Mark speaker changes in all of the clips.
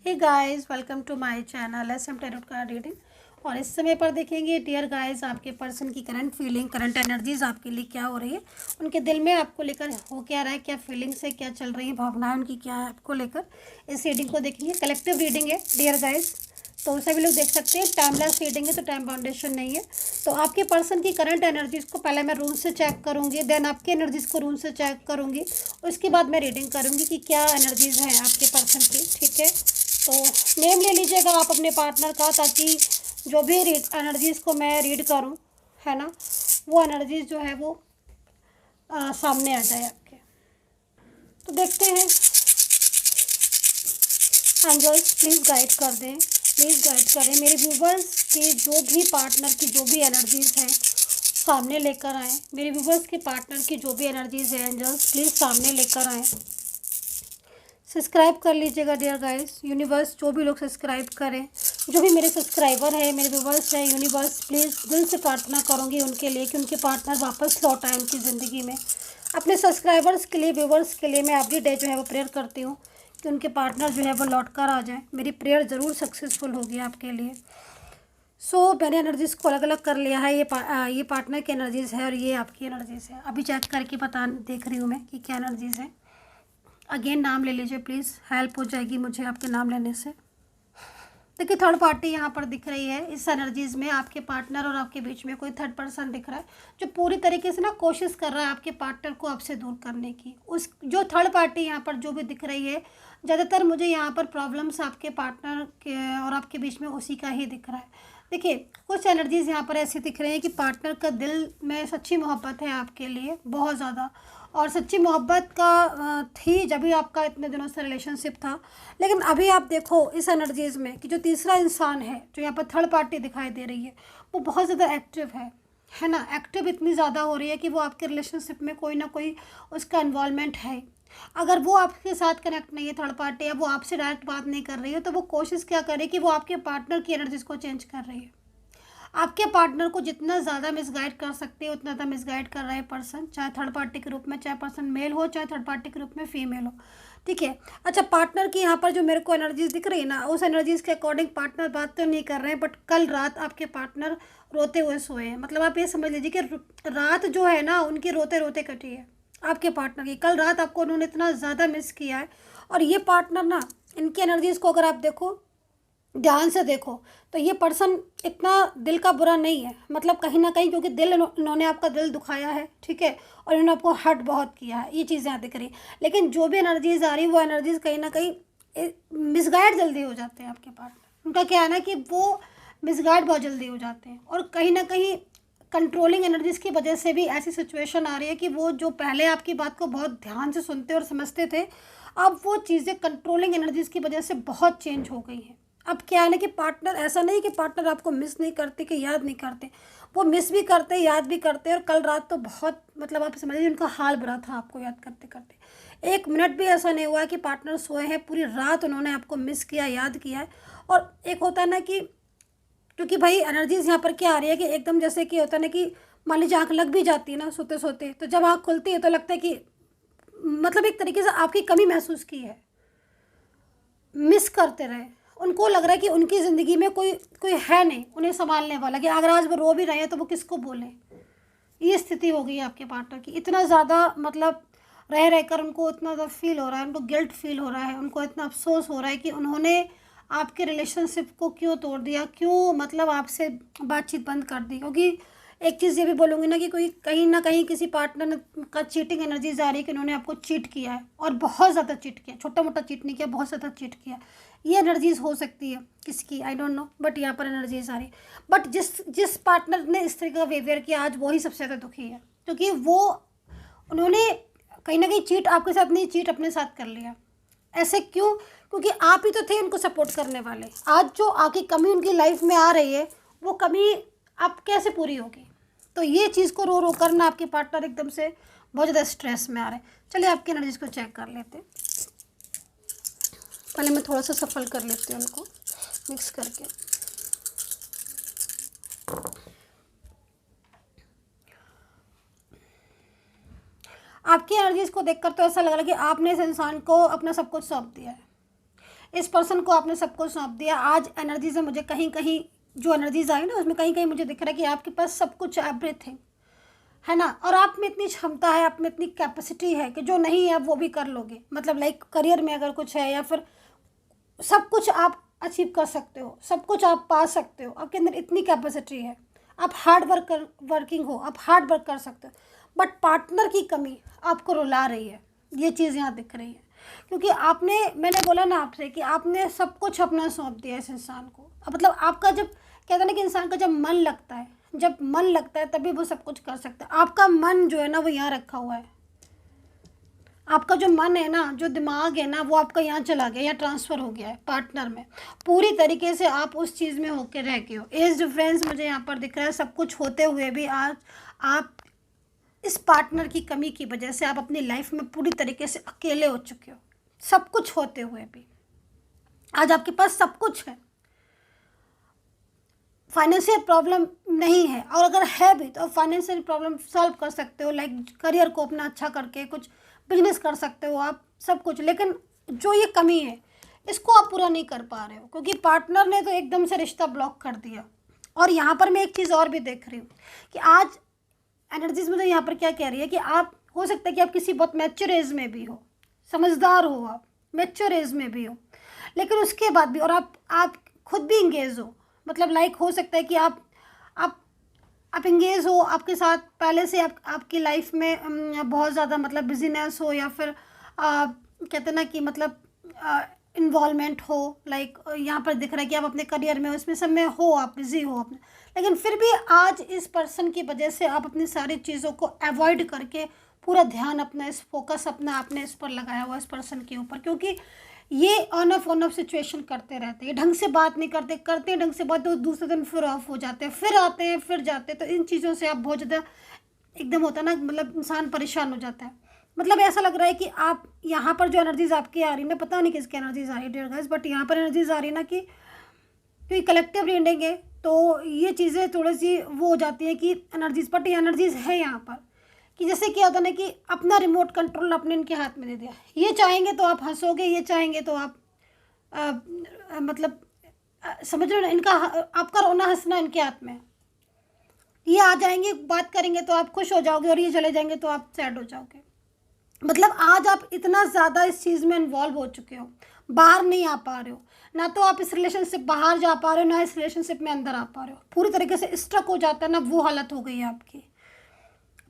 Speaker 1: Hey guys, welcome to my channel S M tarot card reading. और इस समय पर देखेंगे डियर गाइस, आपके पर्सन की करंट फीलिंग, करंट एनर्जीज आपके लिए क्या हो रही है, उनके दिल में आपको लेकर हो क्या रहा है, क्या फीलिंग्स है, क्या चल रही है, भावनाएं उनकी क्या है आपको लेकर। इस रीडिंग को देखेंगे। कलेक्टिव रीडिंग है डियर गाइस, तो सभी लोग देख सकते हैं। टाइमलेस रीडिंग है, तो टाइम बाउंडेशन नहीं है। तो आपके पर्सन की करंट एनर्जीज को पहले मैं रूम से चेक करूंगी, देन आपके एनर्जीज को रूम से चेक करूंगी, उसके बाद मैं रीडिंग करूंगी कि क्या एनर्जीज हैं आपके पर्सन की। ठीक है, तो नेम ले लीजिएगा आप अपने पार्टनर का, ताकि जो भी एनर्जीज़ को मैं रीड करूं, है ना, वो एनर्जीज़ जो है वो सामने आ जाए आपके। तो देखते हैं, एंजल्स प्लीज़ गाइड कर दें, प्लीज़ गाइड करें मेरे व्यूवर्स के जो भी पार्टनर की जो भी एनर्जीज़ हैं सामने लेकर आएँ। मेरे व्यूवर्स के पार्टनर की जो भी एनर्जीज़ है एंजल्स प्लीज़ सामने लेकर आएँ। सब्सक्राइब कर लीजिएगा डियर गाइस। यूनिवर्स, जो भी लोग सब्सक्राइब करें, जो भी मेरे सब्सक्राइबर है, मेरे व्यूवर्स हैं, यूनिवर्स प्लीज़ दिल से प्रार्थना करूँगी उनके लिए कि उनके पार्टनर वापस लौट आए उनकी ज़िंदगी में। अपने सब्सक्राइबर्स के लिए, व्यूवर्स के लिए मैं एवरी डे जो है वो प्रेयर करती हूँ कि उनके पार्टनर जो है वो लौट कर आ जाए। मेरी प्रेयर ज़रूर सक्सेसफुल होगी आपके लिए। मैंने एनर्जीज़ को अलग अलग कर लिया है। ये पार्टनर की एनर्जीज़ है और ये आपकी एनर्जीज़ है। अभी चेक करके देख रही हूँ मैं कि क्या एनर्जीज़ है। अगेन नाम ले लीजिए प्लीज़, हेल्प हो जाएगी मुझे आपके नाम लेने से। देखिए, थर्ड पार्टी यहाँ पर दिख रही है। इस एनर्जीज़ में आपके पार्टनर और आपके बीच में कोई थर्ड पर्सन दिख रहा है, जो पूरी तरीके से ना कोशिश कर रहा है आपके पार्टनर को आपसे दूर करने की। उस जो थर्ड पार्टी यहाँ पर जो भी दिख रही है, ज़्यादातर मुझे यहाँ पर प्रॉब्लम्स आपके पार्टनर के और आपके बीच में उसी का ही दिख रहा है। देखिए, कुछ एनर्जीज़ यहाँ पर ऐसी दिख रही है कि पार्टनर का दिल में सच्ची मोहब्बत है आपके लिए, बहुत ज़्यादा। और सच्ची मोहब्बत का थी जब भी आपका इतने दिनों से रिलेशनशिप था। लेकिन अभी आप देखो इस एनर्जीज़ में कि जो तीसरा इंसान है, जो यहाँ पर थर्ड पार्टी दिखाई दे रही है, वो बहुत ज़्यादा एक्टिव है ना। एक्टिव इतनी ज़्यादा हो रही है कि वो आपके रिलेशनशिप में कोई ना कोई उसका इन्वॉल्वमेंट है। अगर वो आपके साथ कनेक्ट नहीं है थर्ड पार्टी, या वो आपसे डायरेक्ट बात नहीं कर रही है, तो वो कोशिश क्या करे कि वो आपके पार्टनर की एनर्जीज़ को चेंज कर रही है। आपके पार्टनर को जितना ज़्यादा मिसगाइड कर सकते हैं उतना ज़्यादा मिसगाइड कर रहा है पर्सन, चाहे थर्ड पार्टी के रूप में, चाहे पर्सन मेल हो, चाहे थर्ड पार्टी के रूप में फीमेल हो। ठीक है। अच्छा, पार्टनर की यहाँ पर जो मेरे को एनर्जीज दिख रही है ना, उस एनर्जीज के अकॉर्डिंग पार्टनर बात तो नहीं कर रहे हैं, बट कल रात आपके पार्टनर रोते हुए सोए हैं। मतलब आप ये समझ लीजिए कि रात जो है ना उनकी रोते रोते कटी है आपके पार्टनर की। कल रात आपको उन्होंने इतना ज़्यादा मिस किया है। और ये पार्टनर ना, इनकी एनर्जीज़ को अगर आप देखो, ध्यान से देखो, तो ये पर्सन इतना दिल का बुरा नहीं है। मतलब कहीं ना कहीं, क्योंकि इन्होंने आपका दिल दुखाया है, ठीक है, और इन्होंने आपको हर्ट बहुत किया है, ये चीज़ें यहाँ दिख रही। लेकिन जो भी एनर्जीज आ रही, वो एनर्जीज कहीं ना कहीं मिसगाइड जल्दी हो जाते हैं आपके पार्टनर। उनका क्या है ना कि वो मिसगाइड बहुत जल्दी हो जाते हैं, और कहीं ना कहीं कंट्रोलिंग एनर्जीज की वजह से भी ऐसी सिचुएशन आ रही है कि वो जो पहले आपकी बात को बहुत ध्यान से सुनते और समझते थे, अब वो चीज़ें कंट्रोलिंग एनर्जीज की वजह से बहुत चेंज हो गई हैं। अब क्या है ना कि पार्टनर, ऐसा नहीं कि पार्टनर आपको मिस नहीं करते कि याद नहीं करते, वो मिस भी करते, याद भी करते। और कल रात तो बहुत, मतलब आप समझ लीजिए उनका हाल बुरा था आपको याद करते करते। एक मिनट भी ऐसा नहीं हुआ कि पार्टनर सोए हैं, पूरी रात उन्होंने आपको मिस किया, याद किया है। और एक होता है ना कि, क्योंकि भाई एनर्जीज यहाँ पर क्या आ रही है कि एकदम जैसे कि होता है ना कि मान लीजिए आँख लग भी जाती है ना सोते सोते, तो जब आँख खुलती है तो लगता है कि मतलब एक तरीके से आपकी कमी महसूस की है, मिस करते रहे। उनको लग रहा है कि उनकी ज़िंदगी में कोई कोई है नहीं उन्हें संभालने वाला, कि अगर आज वो रो भी रहे हैं तो वो किसको बोलें। ये स्थिति हो गई है आपके पार्टनर की। इतना ज़्यादा मतलब रह रहकर उनको इतना ज़्यादा फील हो रहा है, उनको गिल्ट फील हो रहा है, उनको इतना अफसोस हो रहा है कि उन्होंने आपके रिलेशनशिप को क्यों तोड़ दिया, क्यों मतलब आपसे बातचीत बंद कर दी। क्योंकि एक चीज़ ये भी बोलूँगी ना कि कोई कहीं ना कहीं किसी पार्टनर का चीटिंग एनर्जीज आ रही है कि उन्होंने आपको चीट किया है, और बहुत ज़्यादा चीट किया, छोटा मोटा चीट नहीं किया, बहुत ज़्यादा चीट किया। ये एनर्जीज हो सकती है किसकी, आई डोंट नो, बट यहाँ पर एनर्जीज आ रही है। बट जिस जिस पार्टनर ने इस तरह का बिहेवियर किया, आज वही सबसे ज़्यादा दुखी है, क्योंकि वो उन्होंने कहीं ना कहीं चीट आपके साथ नहीं, चीट अपने साथ कर लिया। ऐसे क्यों? क्योंकि आप ही तो थे उनको सपोर्ट करने वाले। आज जो आगे कमी उनकी लाइफ में आ रही है, वो कमी अब कैसे पूरी होगी। तो ये चीज़ को रो रो कर ना आपके पार्टनर एकदम से बहुत ज़्यादा स्ट्रेस में आ रहे हैं। चलिए आपकी एनर्जीज को चेक कर लेते हैं। पहले मैं थोड़ा सा सफल कर लेती हूँ उनको मिक्स करके। आपकी एनर्जीज को देखकर तो ऐसा लग रहा है कि आपने इस इंसान को अपना सब कुछ सौंप दिया है। इस पर्सन को आपने सब कुछ सौंप दिया। आज एनर्जी से मुझे कहीं कहीं जो एनर्जीज आई ना, उसमें कहीं कहीं मुझे दिख रहा है कि आपके पास सब कुछ, एवरीथिंग है ना, और आप में इतनी क्षमता है, आप में इतनी कैपेसिटी है कि जो नहीं है आप वो भी कर लोगे। मतलब लाइक करियर में अगर कुछ है या फिर सब कुछ आप अचीव कर सकते हो, सब कुछ आप पा सकते हो, आपके अंदर इतनी कैपेसिटी है, आप वर्किंग हो, आप हार्ड वर्क कर सकते हो। बट पार्टनर की कमी आपको रुला रही है, ये चीज़ यहाँ दिख रही है। क्योंकि मैंने बोला ना आपसे कि आपने सब कुछ अपना सौंप दिया इस इंसान को। अब मतलब आपका जब कहते हैं ना कि इंसान का जब मन लगता है तभी वो सब कुछ कर सकता है। आपका मन जो है ना वो यहाँ रखा हुआ है, आपका जो मन है ना, जो दिमाग है ना, वो आपका यहाँ चला गया या ट्रांसफ़र हो गया है पार्टनर में। पूरी तरीके से आप उस चीज़ में होके रह गए हो। एज डिफरेंस मुझे यहाँ पर दिख रहा है, सब कुछ होते हुए भी आज आप इस पार्टनर की कमी की वजह से आप अपनी लाइफ में पूरी तरीके से अकेले हो चुके हो। सब कुछ होते हुए भी आज आपके पास सब कुछ है, फाइनेंशियल प्रॉब्लम नहीं है, और अगर है भी तो फाइनेंशियल प्रॉब्लम सॉल्व कर सकते हो। लाइक करियर को अपना अच्छा करके कुछ बिजनेस कर सकते हो आप, सब कुछ। लेकिन जो ये कमी है इसको आप पूरा नहीं कर पा रहे हो, क्योंकि पार्टनर ने तो एकदम से रिश्ता ब्लॉक कर दिया। और यहाँ पर मैं एक चीज़ और भी देख रही हूँ कि आज एनर्जीज मुझे यहाँ पर क्या कह रही है कि आप, हो सकता है कि आप किसी बहुत मैच्योर एज में भी हो, समझदार हो, आप मैच्योर एज में भी हो, लेकिन उसके बाद भी, और आप खुद भी इंगेज हो। मतलब लाइक हो सकता है कि आप इंगेज हो, आपके साथ पहले से आपकी लाइफ में बहुत ज़्यादा मतलब बिजीनेस हो, या फिर कहते हैं ना कि मतलब इन्वॉल्वमेंट हो। लाइक यहाँ पर दिख रहा है कि आप अपने करियर में उसमें सब में हो, आप बिज़ी हो अपने, लेकिन फिर भी आज इस पर्सन की वजह से आप अपनी सारी चीज़ों को अवॉइड करके पूरा ध्यान अपना, इस फोकस अपना आपने इस पर लगाया हुआ, इस पर्सन के ऊपर। क्योंकि ये ऑन ऑफ सिचुएशन करते रहते हैं, ढंग से बात नहीं करते हैं ढंग से बात, तो दूसरे दिन फिर ऑफ हो जाते हैं, फिर आते हैं, फिर जाते हैं। तो इन चीज़ों से आप बहुत ज़्यादा एकदम होता है ना, मतलब इंसान परेशान हो जाता है। मतलब ऐसा लग रहा है कि आप यहाँ पर जो एनर्जीज आपकी आ रही है, मैं पता नहीं किसकी एनर्जीज आ रही है डियर गाइस, बट यहाँ पर एनर्जीज आ रही है ना कि क्योंकि कलेक्टिव रीडिंग है तो ये चीज़ें थोड़ी सी वो हो जाती है कि एनर्जीज, बट ये एनर्जीज है यहाँ पर कि जैसे क्या होता है ना कि अपना रिमोट कंट्रोल आपने इनके हाथ में दे दिया। ये चाहेंगे तो आप हंसोगे, ये चाहेंगे तो आप मतलब समझ रहे हो ना, इनका आपका रोना हंसना इनके हाथ में है। ये आ जाएंगे, बात करेंगे तो आप खुश हो जाओगे, और ये चले जाएंगे तो आप सैड हो जाओगे। मतलब आज आप इतना ज़्यादा इस चीज़ में इन्वॉल्व हो चुके हो, बाहर नहीं आ पा रहे हो। ना तो आप इस रिलेशनशिप बाहर जा पा रहे हो, ना इस रिलेशनशिप में अंदर आ पा रहे हो। पूरी तरीके से स्ट्रक हो जाता है ना, वो हालत हो गई है आपकी।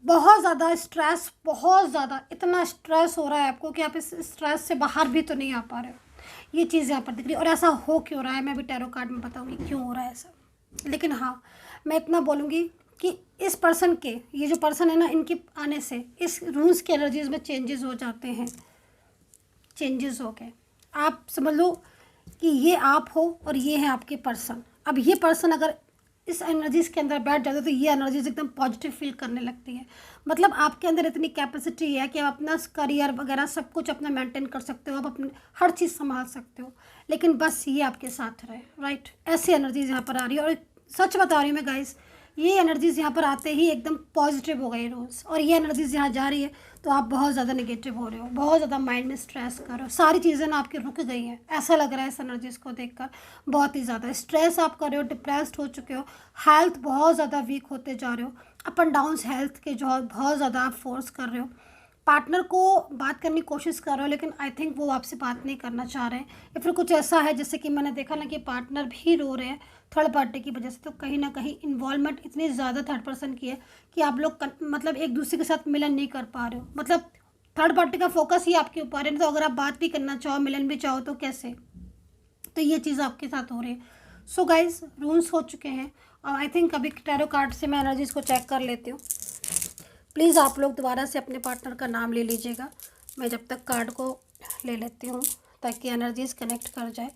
Speaker 1: बहुत ज़्यादा स्ट्रेस, बहुत ज़्यादा इतना स्ट्रेस हो रहा है आपको कि आप इस स्ट्रेस से बाहर भी तो नहीं आ पा रहे हो। ये चीज़ यहाँ पर दिख रही है। और ऐसा हो क्यों रहा है, मैं भी टैरो कार्ड में बताऊँगी क्यों हो रहा है ऐसा। लेकिन हाँ, मैं इतना बोलूँगी कि इस पर्सन के, ये जो पर्सन है ना, इनके आने से इस रूल्स के एनर्जीज में चेंजेस हो जाते हैं। चेंजेस हो गए, आप समझ लो कि ये आप हो और ये है आपके पर्सन। अब ये पर्सन अगर इस एनर्जीज़ के अंदर बैठ जाते तो ये एनर्जीज एकदम पॉजिटिव फील करने लगती है। मतलब आपके अंदर इतनी कैपेसिटी है कि आप अपना करियर वगैरह सब कुछ अपना मेंटेन कर सकते हो, आप अपने हर चीज़ संभाल सकते हो, लेकिन बस ये आपके साथ रहे। राइट, ऐसी एनर्जीज यहाँ पर आ रही है। और सच बता रही हूँ मैं गाइस, ये एनर्जीज़ यहाँ पर आते ही एकदम पॉजिटिव हो गई रोज़, और ये एनर्जीज़ यहाँ जा रही है तो आप बहुत ज़्यादा नेगेटिव हो रहे हो, बहुत ज़्यादा माइंड में स्ट्रेस कर रहे हो, सारी चीज़ें ना आपकी रुक गई हैं। ऐसा लग रहा है इस एनर्जीज़ को देखकर, बहुत ही ज़्यादा स्ट्रेस आप कर रहे हो, डिप्रेस्ड हो चुके हो, हेल्थ बहुत ज़्यादा वीक होते जा रहे हो, अप एंड डाउन्स हेल्थ के जो बहुत ज़्यादा आप फोर्स कर रहे हो। पार्टनर को बात करने की कोशिश कर रहे हो, लेकिन आई थिंक वो आपसे बात नहीं करना चाह रहे हैं, या फिर कुछ ऐसा है जैसे कि मैंने देखा ना कि पार्टनर भी रो रहे हैं थर्ड पार्टी की वजह से। तो कहीं ना कहीं इन्वॉल्वमेंट इतनी ज़्यादा थर्ड पर्सन की है कि आप लोग मतलब एक दूसरे के साथ मिलन नहीं कर पा रहे हो। मतलब थर्ड पार्टी का फोकस ही आपके ऊपर है, तो अगर आप बात भी करना चाहो, मिलन भी चाहो, तो कैसे? तो ये चीज़ आपके साथ हो रही है। सो गाइज, रूल्स हो चुके हैं, और आई थिंक अभी टैरो कार्ड से मैं एनर्जीज़ को चेक कर लेती हूँ। प्लीज़ आप लोग दोबारा से अपने पार्टनर का नाम ले लीजिएगा, मैं जब तक कार्ड को ले लेती हूँ ताकि एनर्जीज़ कनेक्ट कर जाए।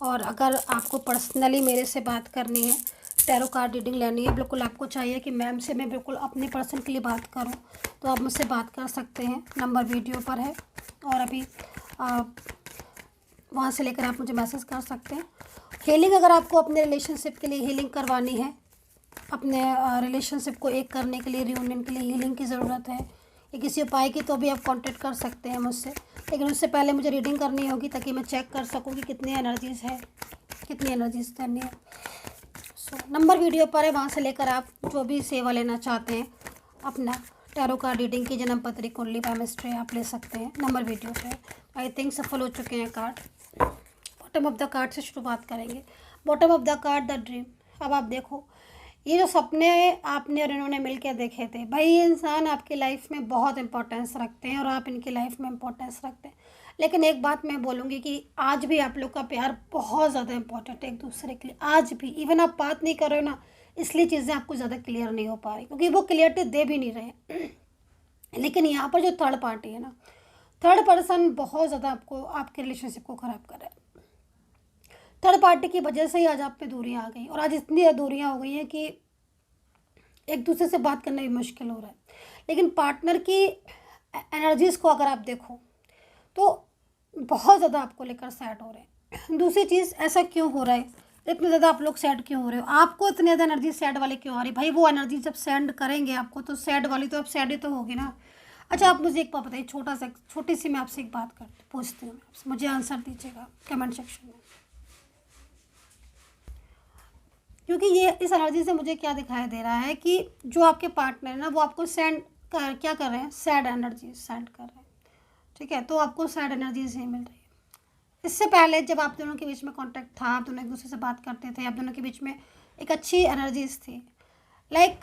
Speaker 1: और अगर आपको पर्सनली मेरे से बात करनी है, टैरो कार्ड रीडिंग लेनी है, बिल्कुल आपको चाहिए कि मैम से मैं बिल्कुल अपने पर्सन के लिए बात करूं, तो आप मुझसे बात कर सकते हैं। नंबर वीडियो पर है, और अभी वहां से लेकर आप मुझे मैसेज कर सकते हैं। हीलिंग अगर आपको अपने रिलेशनशिप के लिए हीलिंग करवानी है, अपने रिलेशनशिप को एक करने के लिए, रियूनियन के लिए हीलिंग की ज़रूरत है, या किसी उपाय की, तो भी आप कांटेक्ट कर सकते हैं मुझसे। लेकिन उससे पहले मुझे रीडिंग करनी होगी ताकि मैं चेक कर सकूँ कि कितनी एनर्जीज़ है, कितनी एनर्जीज़ करनी है। सो नंबर वीडियो पर है, वहाँ से लेकर आप जो भी सेवा लेना चाहते हैं अपना टैरो कार्ड रीडिंग की, जन्म पत्री, कुंडली, केमिस्ट्री आप ले सकते हैं नंबर वीडियो पे। आई थिंक सफल हो चुके हैं card. Bottom of the card से शुरुआत करेंगे। Bottom of the card the dream. अब आप देखो, ये जो सपने आपने और इन्होंने मिलकर देखे थे, भाई ये इंसान आपकी लाइफ में बहुत इंपॉर्टेंस रखते हैं और आप इनकी लाइफ में इंपॉर्टेंस रखते हैं। लेकिन एक बात मैं बोलूँगी कि आज भी आप लोग का प्यार बहुत ज़्यादा इंपॉर्टेंट है एक दूसरे के लिए। आज भी इवन आप बात नहीं कर रहे हो ना, इसलिए चीज़ें आपको ज़्यादा क्लियर नहीं हो पा रही, क्योंकि वो क्लियरिटी दे भी नहीं रहे। लेकिन यहाँ पर जो थर्ड पार्टी है ना, थर्ड पर्सन बहुत ज़्यादा आपको, आपके रिलेशनशिप को ख़राब कर रहा है। थर्ड पार्टी की वजह से ही आज आप पे दूरियाँ आ गई, और आज इतनी दूरियाँ हो गई हैं कि एक दूसरे से बात करना भी मुश्किल हो रहा है। लेकिन पार्टनर की एनर्जीज़ को अगर आप देखो तो बहुत ज़्यादा आपको लेकर सैड हो रहे हैं। दूसरी चीज़, ऐसा क्यों हो रहा है, इतने ज़्यादा आप लोग सैड क्यों हो रहे हो, आपको इतनी ज़्यादा एनर्जी सैड वाली क्यों आ रही? भाई वो एनर्जी जब सेंड करेंगे आपको तो सैड वाली तो आप सैड ही तो होगी ना। अच्छा, आप मुझे एक बात बताइए, छोटी सी मैं आपसे एक बात पूछती हूँ आपसे, मुझे आंसर दीजिएगा कमेंट सेक्शन में। क्योंकि ये इस एनर्जी से मुझे क्या दिखाई दे रहा है कि जो आपके पार्टनर है ना, वो आपको क्या कर रहे हैं, सैड एनर्जी सेंड कर रहे हैं। ठीक है, तो आपको सैड एनर्जीज ही मिल रही है। इससे पहले जब आप दोनों के बीच में कांटेक्ट था, आप दोनों एक दूसरे से बात करते थे, आप दोनों के बीच में एक अच्छी एनर्जीज थी। लाइक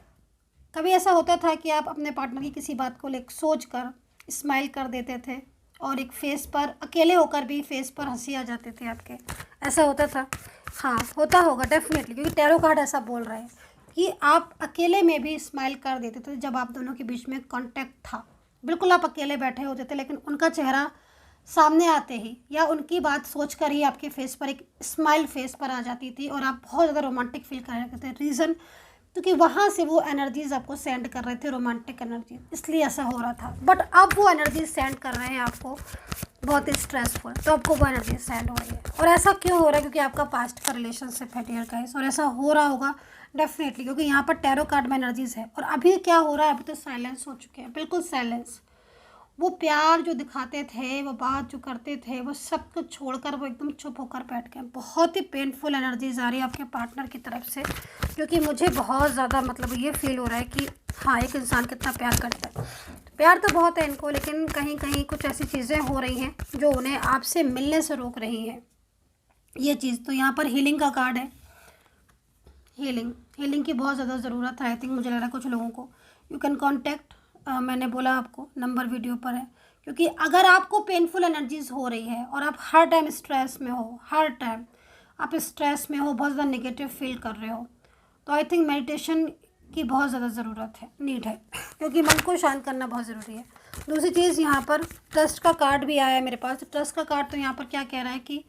Speaker 1: कभी ऐसा होता था कि आप अपने पार्टनर की किसी बात को लेकर सोच कर स्माइल कर देते थे, और एक फेस पर, अकेले होकर भी फेस पर हंसी आ जाती थी आपके, ऐसा होता था? हाँ, होता होगा डेफिनेटली, क्योंकि टैरो कार्ड ऐसा बोल रहा है कि आप अकेले में भी स्माइल कर देते थे जब आप दोनों के बीच में कांटेक्ट था। बिल्कुल आप अकेले बैठे होते थे, लेकिन उनका चेहरा सामने आते ही या उनकी बात सोचकर ही आपके फेस पर एक स्माइल फेस पर आ जाती थी, और आप बहुत ज़्यादा रोमांटिक फील कर रहे थे। रीज़न, क्योंकि वहाँ से वो एनर्जीज़ आपको सेंड कर रहे थे, रोमांटिक एनर्जी, इसलिए ऐसा हो रहा था। बट अब वो एनर्जी सेंड कर रहे हैं आपको बहुत ही स्ट्रेसफुल, तो आपको वो एनर्जी सेंड हो रही है। और ऐसा क्यों हो रहा है? क्योंकि आपका पास्ट का रिलेशनशिप है डियर गाइस, और ऐसा हो रहा होगा डेफिनेटली, क्योंकि यहाँ पर टैरो कार्ड में एनर्जीज है। और अभी क्या हो रहा है, अभी तो साइलेंस हो चुके हैं, बिल्कुल साइलेंस। वो प्यार जो दिखाते थे, वो बात जो करते थे, वो सब कुछ छोड़कर वो एकदम चुप होकर बैठ गए। बहुत ही पेनफुल एनर्जीज आ रही है आपके पार्टनर की तरफ से, क्योंकि मुझे बहुत ज़्यादा मतलब ये फील हो रहा है कि हाँ, एक इंसान कितना प्यार करता है। प्यार तो बहुत है इनको, लेकिन कहीं कहीं कुछ ऐसी चीज़ें हो रही हैं जो उन्हें आपसे मिलने से रोक रही हैं। ये चीज़ तो यहाँ पर हीलिंग का कार्ड है। हीलिंग की बहुत ज़्यादा ज़रूरत है। आई थिंक मुझे लग रहा है कुछ लोगों को। यू कैन कॉन्टैक्ट, मैंने बोला आपको नंबर वीडियो पर है, क्योंकि अगर आपको पेनफुल एनर्जीज हो रही है और आप हर टाइम स्ट्रेस में हो, हर टाइम आप स्ट्रेस में हो, बहुत ज़्यादा नेगेटिव फील कर रहे हो, तो आई थिंक मेडिटेशन की बहुत ज़्यादा ज़रूरत है, नीड है, क्योंकि मन को शांत करना बहुत ज़रूरी है। दूसरी चीज़, यहाँ पर ट्रस्ट का कार्ड भी आया है मेरे पास। ट्रस्ट का कार्ड तो यहाँ पर क्या कह रहा है कि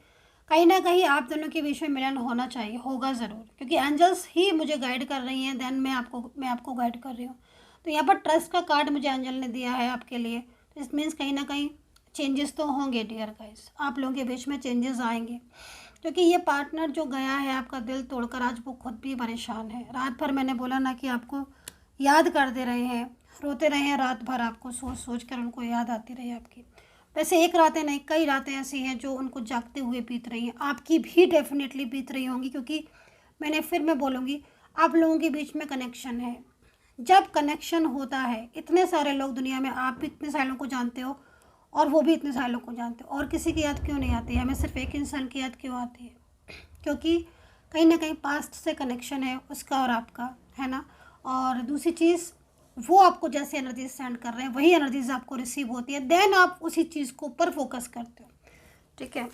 Speaker 1: कहीं ना कहीं आप दोनों के बीच में मिलन होना चाहिए, होगा ज़रूर, क्योंकि एंजल्स ही मुझे गाइड कर रही हैं, देन मैं आपको गाइड कर रही हूँ। तो यहाँ पर ट्रस्ट का कार्ड मुझे एंजल ने दिया है आपके लिए। तो इस मीन्स कहीं ना कहीं चेंजेस तो होंगे डियर गाइस, आप लोगों के बीच में चेंजेस आएंगे, क्योंकि ये पार्टनर जो गया है आपका दिल तोड़कर, आज वो खुद भी परेशान है। रात भर मैंने बोला ना कि आपको याद कर दे रहे हैं, रोते रहे हैं रात भर, आपको सोच सोच कर उनको याद आती रही आपकी। वैसे एक रातें नहीं, कई रातें ऐसी हैं जो उनको जागते हुए बीत रही हैं, आपकी भी डेफिनेटली बीत रही होंगी, क्योंकि मैं बोलूँगी आप लोगों के बीच में कनेक्शन है। जब कनेक्शन होता है, इतने सारे लोग दुनिया में, आप भी इतने सारे लोगों को जानते हो और वो भी इतने सारे लोग को जानते हो, और किसी की याद क्यों नहीं आती है, हमें सिर्फ एक इंसान की याद क्यों आती है? क्योंकि कहीं ना कहीं पास्ट से कनेक्शन है उसका और आपका, है ना। और दूसरी चीज़, वो आपको जैसे एनर्जी सेंड कर रहे हैं वही एनर्जीज आपको रिसीव होती है, देन आप उसी चीज़ को ऊपर फोकस करते हो। ठीक है,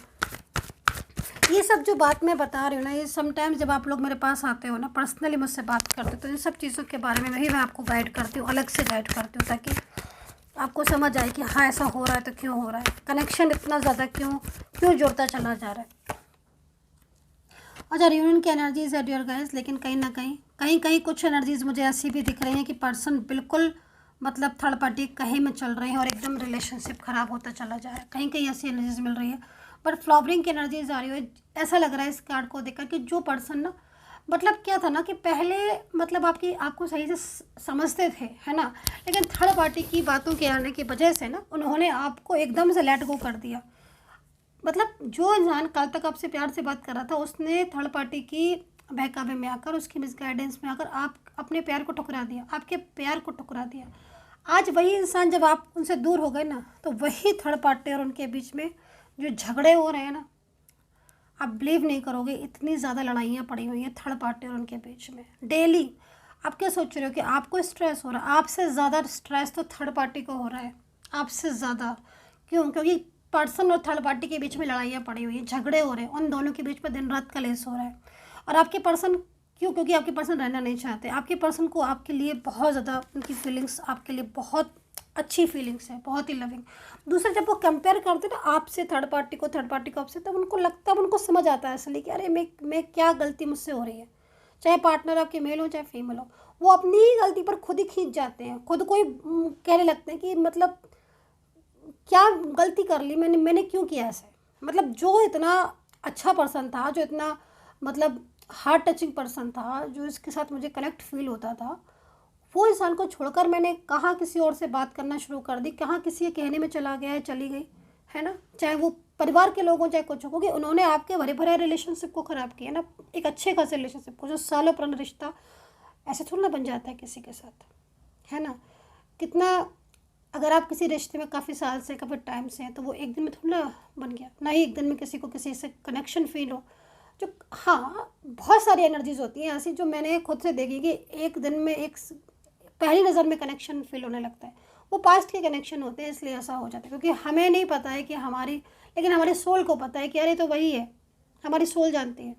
Speaker 1: ये सब जो बात मैं बता रही हूँ ना, ये समटाइम्स जब आप लोग मेरे पास आते हो ना, पर्सनली मुझसे बात करते हो, तो इन सब चीज़ों के बारे में वही मैं आपको गाइड करती हूँ, अलग से गाइड करती हूँ, ताकि आपको समझ आए कि हाँ ऐसा हो रहा है तो क्यों हो रहा है, कनेक्शन इतना ज़्यादा क्यों जुड़ता चला जा रहा है। अच्छा, यूनियन की एनर्जीज है डियर गाइस, लेकिन कहीं ना कहीं कुछ एनर्जीज मुझे ऐसी भी दिख रही हैं कि पर्सन बिल्कुल मतलब थर्ड पार्टी कहीं में चल रहे हैं और एकदम रिलेशनशिप ख़राब होता चला जा रहा है। कहीं ऐसी एनर्जीज मिल रही है, बट फ्लावरिंग की एनर्जीज आ रही है। ऐसा लग रहा है इस कार्ड को देखकर कि जो पर्सन ना मतलब क्या था ना कि पहले मतलब आपको सही से समझते थे, है ना, लेकिन थर्ड पार्टी की बातों के आने की वजह से ना उन्होंने आपको एकदम से लेट गो कर दिया। मतलब जो इंसान कल तक आपसे प्यार से बात कर रहा था, उसने थर्ड पार्टी की बहकावे में आकर, उसकी मिसगाइडेंस में आकर आप अपने प्यार को ठुकरा दिया, आपके प्यार को ठुकरा दिया। आज वही इंसान जब आप उनसे दूर हो गए ना, तो वही थर्ड पार्टी और उनके बीच में जो झगड़े हो रहे हैं ना, आप बिलीव नहीं करोगे, इतनी ज़्यादा लड़ाइयाँ पड़ी हुई हैं थर्ड पार्टी और उनके बीच में डेली। आप क्या सोच रहे हो कि आपको स्ट्रेस हो रहा है? आपसे ज़्यादा स्ट्रेस तो थर्ड पार्टी को हो रहा है, आपसे ज़्यादा। क्यों? क्योंकि पर्सन और थर्ड पार्टी के बीच में लड़ाइयाँ पड़ी हुई हैं, झगड़े हो रहे हैं, उन दोनों के बीच में दिन रात कलेश हो रहा है। और आपके पर्सन क्यों? क्योंकि आपके पर्सन रहना नहीं चाहते। आपके पर्सन को आपके लिए बहुत ज़्यादा, उनकी फीलिंग्स आपके लिए बहुत अच्छी फीलिंग्स है, बहुत ही लविंग। दूसरा, जब वो कंपेयर करते ना आपसे थर्ड पार्टी को, थर्ड पार्टी को आपसे, तब उनको लगता है, उनको समझ आता है असली कि अरे मैं क्या गलती मुझसे हो रही है। चाहे पार्टनर आपके मेल हो चाहे फीमेल हो, वो अपनी ही गलती पर खुद ही खींच जाते हैं, खुद को ही कहने लगते हैं कि मतलब क्या गलती कर ली मैंने क्यों किया ऐसे। मतलब जो इतना अच्छा पर्सन था, जो इतना मतलब हार्ट टचिंग पर्सन था, जो इसके साथ मुझे कनेक्ट फील होता था, वो इंसान को छोड़कर मैंने कहाँ किसी और से बात करना शुरू कर दी, कहाँ किसी के कहने में चला गया है, चली गई, है ना। चाहे वो परिवार के लोग हों चाहे कुछ हो, क्योंकि उन्होंने आपके भरे भरे रिलेशनशिप को ख़राब किया ना, एक अच्छे खासे रिलेशनशिप को, जो सालों पुराना रिश्ता ऐसे थोड़ा ना बन जाता है किसी के साथ, है ना। कितना, अगर आप किसी रिश्ते में काफ़ी साल से, काफ़ी टाइम से हैं, तो वो एक दिन में थोड़ा ना बन गया ना ही एक दिन में किसी को किसी से कनेक्शन फील हो। जो हाँ, बहुत सारी एनर्जीज होती हैं ऐसी जो मैंने खुद से देखी कि एक दिन में एक पहली नज़र में कनेक्शन फील होने लगता है। वो पास्ट के कनेक्शन होते हैं, इसलिए ऐसा हो जाता है, क्योंकि हमें नहीं पता है कि हमारी, लेकिन हमारे सोल को पता है कि अरे तो वही है। हमारी सोल जानती है,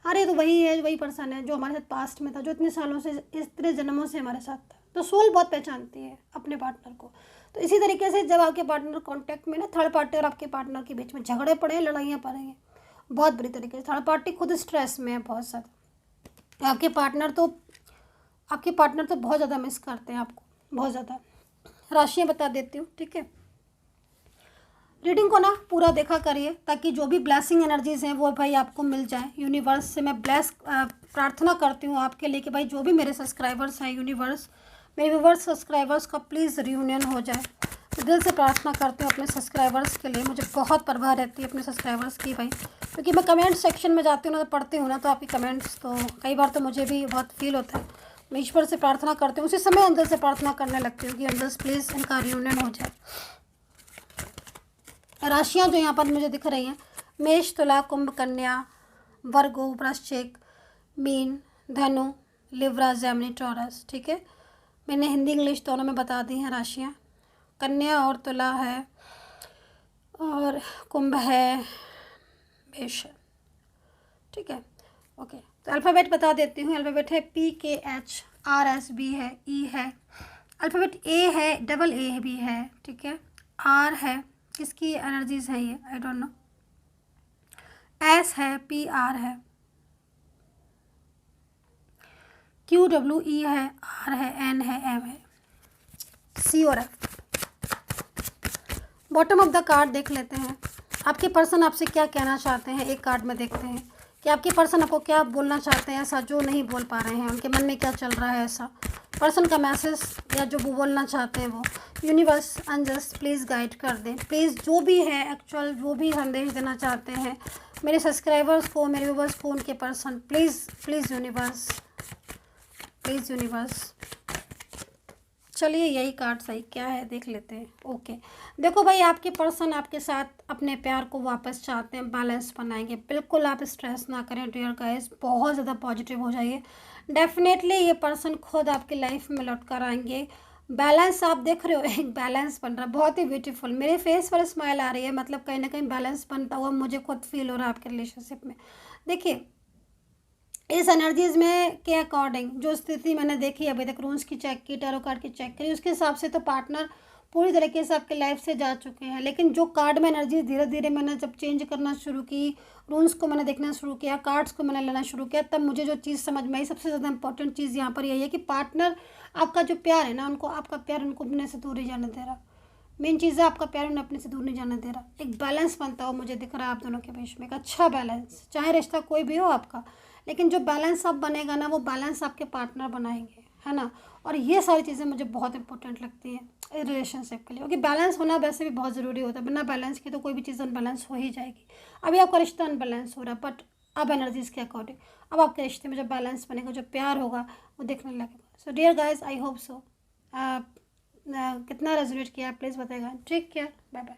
Speaker 1: अरे तो वही है, वही पर्सन है जो हमारे साथ पास्ट में था, जो इतने सालों से, इतने जन्मों से हमारे साथ था। तो सोल बहुत पहचानती है अपने पार्टनर को। तो इसी तरीके से जब आपके पार्टनर कॉन्टैक्ट में ना, थर्ड पार्टी और आपके पार्टनर के बीच में झगड़े पड़े हैं, लड़ाइयाँ पड़ रही हैं बहुत बुरी तरीके से, थर्ड पार्टी खुद स्ट्रेस में है बहुत ज़्यादा। आपके पार्टनर तो बहुत ज़्यादा मिस करते हैं आपको, बहुत ज़्यादा। राशियाँ बता देती हूँ, ठीक है। रीडिंग को ना पूरा देखा करिए, ताकि जो भी ब्लेसिंग एनर्जीज़ हैं वो भाई आपको मिल जाए। यूनिवर्स से मैं प्रार्थना करती हूँ आपके लिए कि भाई जो भी मेरे सब्सक्राइबर्स हैं, यूनिवर्स मेरे व्यूवर्स सब्सक्राइबर्स का प्लीज़ रियूनियन हो जाए। तो दिल से प्रार्थना करती हूँ अपने सब्सक्राइबर्स के लिए। मुझे बहुत परवाह रहती है अपने सब्सक्राइबर्स की भाई, क्योंकि मैं कमेंट सेक्शन में जाती हूँ ना, तो पढ़ती हूँ ना, तो आपकी कमेंट्स तो कई बार तो मुझे भी बहुत फील होता है। मैं ईश्वर से प्रार्थना करती हूँ, उसी समय अंदर से प्रार्थना करने लगती हूँ कि अंदर प्लीज़ इनका रियूनियन हो जाए। राशियाँ जो यहाँ पर मुझे दिख रही हैं, मेष, तुला, कुंभ, कन्या, वर्गो, वृश्चिक, मीन, धनु, लिब्रा, जेमिनी, टॉरस, ठीक है। मैंने हिंदी इंग्लिश दोनों में बता दी हैं राशियाँ। कन्या और तुला है, और कुंभ है, मेष है, ठीक है। ओके, तो अल्फ़ाबेट बता देती हूँ। अल्फ़ाबेट है PKHRSB है, E है, अल्फ़ाबेट A है, डबल A भी है, ठीक है। R है, किसकी एनर्जीज है ये, आई डोंट नो। S है, PR है, QWE है, R है, N है, M है, C और F। Bottom of the card देख लेते हैं, आपके पर्सन आपसे क्या कहना चाहते हैं। एक कार्ड में देखते हैं कि आपके पर्सन आपको क्या बोलना चाहते हैं, ऐसा जो नहीं बोल पा रहे हैं, उनके मन में क्या चल रहा है, ऐसा पर्सन का मैसेज या जो वो बोलना चाहते हैं वो। यूनिवर्स, एंजल्स प्लीज़ गाइड कर दें, प्लीज़ जो भी है एक्चुअल, जो भी संदेश देना चाहते हैं मेरे सब्सक्राइबर्स को, मेरे व्यूवर्स को, उनके person, please please universe, please universe. चलिए यही कार्ड सही क्या है देख लेते हैं। ओके, देखो भाई, आपके पर्सन आपके साथ अपने प्यार को वापस चाहते हैं, बैलेंस बनाएंगे। बिल्कुल आप स्ट्रेस ना करें डियर गाइस, बहुत ज़्यादा पॉजिटिव हो जाइए। डेफिनेटली ये पर्सन खुद आपकी लाइफ में लौट कर आएंगे। बैलेंस आप देख रहे हो, एक बैलेंस बन रहा है, बहुत ही ब्यूटीफुल। मेरे फेस पर स्माइल आ रही है, मतलब कहीं ना कहीं बैलेंस बनता हुआ मुझे खुद फील हो रहा है आपके रिलेशनशिप में। देखिए, इस एनर्जीज में के अकॉर्डिंग जो स्थिति मैंने देखी अभी तक, रून्स की चेक की, टैरो कार्ड की चेक करी, उसके हिसाब से तो पार्टनर पूरी तरीके से आपके लाइफ से जा चुके हैं। लेकिन जो कार्ड में एनर्जी धीरे धीरे मैंने जब चेंज करना शुरू की, रून्स को मैंने देखना शुरू किया, कार्ड्स को मैंने लेना शुरू किया, तब मुझे जो चीज़ समझ में आई, सबसे ज़्यादा इंपॉर्टेंट चीज़ यहाँ पर यही है कि पार्टनर आपका जो प्यार है ना, उनको आपका प्यार उनको अपने से दूर नहीं जाने दे रहा। मेन चीज़ है आपका प्यार उन्हें अपने से दूर नहीं जाने दे रहा। एक बैलेंस बनता हो मुझे दिख रहा है आप दोनों के बीच में, एक अच्छा बैलेंस। चाहे रिश्ता कोई भी हो आपका, लेकिन जो बैलेंस अब बनेगा ना, वो बैलेंस आपके पार्टनर बनाएंगे, है ना। और ये सारी चीज़ें मुझे बहुत इंपॉर्टेंट लगती हैं रिलेशनशिप के लिए, क्योंकि बैलेंस होना वैसे भी बहुत ज़रूरी होता है। बिना बैलेंस के तो कोई भी चीज़ अनबैलेंस हो ही जाएगी। अभी आपका रिश्ता अनबैलेंस हो रहा है, बट अब एनर्जीज़ के अकॉर्डिंग अब आपके रिश्ते में जो बैलेंस बनेगा, जो प्यार होगा, वो दिखने लगेगा। So dear guys, I hope so. कितना रेजोनेट किया प्लीज़ बताएगा। Take care, bye bye.